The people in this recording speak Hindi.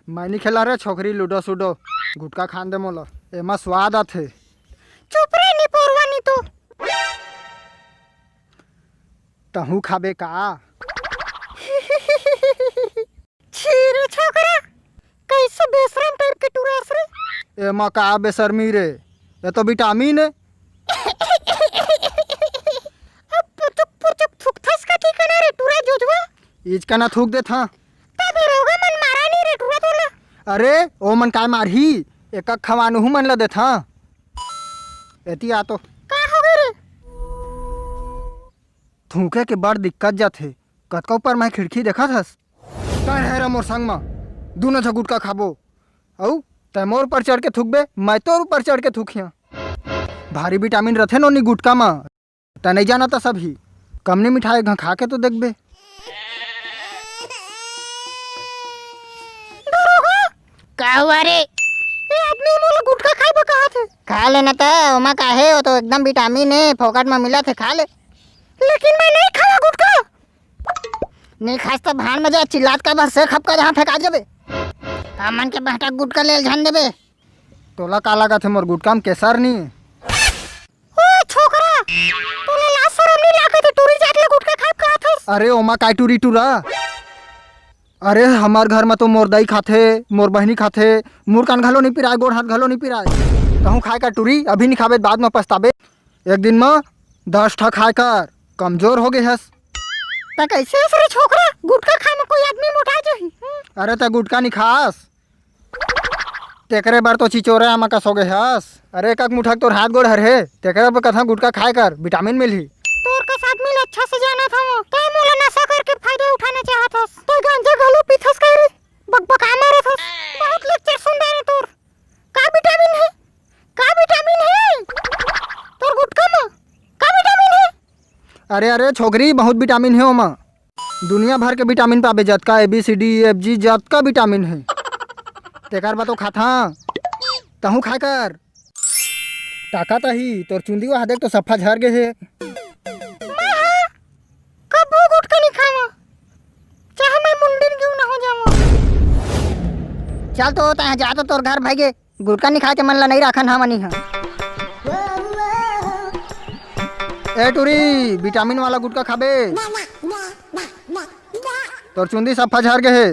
मैं नहीं खेला रे छोकरी लूडो सूडो गुटका खान दे मोला एमा स्वाद आथे। चुप रे नी पोरवा नी तो तहू खाबे का? छी रे छोकरा कैसे बेशरम टाइप के टुरास रे। एमा का बेशर्मी रे, ये तो विटामिन है। अब पुचुक थूक थस का ठिकाना रे टुरा जोजवा इचका ना थूक दे था। तबे रोगा मन मारा नी रे टुरा तोला। अरे ओ मन काय मारही एक खवानु मन ला दे था। एती आ तो का हो गए रे? थूके के बड़ दिक्कत जाथे। कतका ऊपर मैं खिड़की देखा थस का है रे मोर संग में दोनों झ गुटका खाबो औ तै मोर पर चढ़ के थूकबे मैं तोर ऊपर चढ़ के थूकिया। भारी विटामिन रथे नोनी गुटका में त नहीं जाना त सभी कमनी मिठाई घा खा के तो देखबे। का हुआ रे? ए आदमी मोला गुटखा खाए बा कहा थे? खा लेना था ओमा का है वो तो एकदम विटामिन है फोकट में मिला थे खा ले। लेकिन मैं नहीं खावा गुटखा। नहीं खास तो भान में जा चिल्लात का बस से खप का जहाँ फेंका जाबे हमन के बेटा गुटका ले झन देबे। तोला का लगा थे मोर गुटका में केसर नहीं है। ओ छोकरा तोला लाज शरम नहीं लागत है टूरी जात ले गुटखा खाए कहा थस? अरे ओमा काय टूरी टूरा। अरे हमार घर में तो मोर दाई खाथे मोर बहनी खाथे मुर कान घलो नहीं पिराए गोड़ हाथ घलो नहीं पिराए कहूँ खाए का टूरी अभी नहीं खाबे बाद में पछताबे। एक दिन में 10 ठा खाए कर कमजोर हो गए हस। त कैसे हस रे छोकरा गुटखा खाए में कोई आदमी मोटा जाही? अरे त गुटका नहीं खास तेकरे बार तो चिचोरे आमा का सोगे हस। अरे एक मुठक तोर हाथ गोड़ हर है तेकरे पर कथा गुटका खाए कर विटामिन मिलही। तोर कस आदमी ले अच्छा से जाना था वो काय मोला नशा करके फायदा उठाना चाहत हस। तो गांजा घलो पीथस काय रे बकबका मारत हस। बहुत लेक्चर सुन रहे हैं तोर का विटामिन है तोर गुटका में का विटामिन है? अरे छोकरी बहुत विटामिन है ओमा दुनिया भर के विटामिन पाबे जतका ABCDEFG जतका विटामिन है तेकर बा तो खाता तहू खाए कर ताकत ही तोर चुंदी वहा देख तो सफा झर गे है। कबो गुटखा नहीं खावा चाहे मैं मुंडिन क्यों ना हो जाऊं। चल तो ता जा तो तोर घर भागे गुटखा नहीं खा के मन ला नहीं रखन हमनी हां। ए टूरी विटामिन वाला गुटका खाबे तोर चुंदी सफा झर गे है।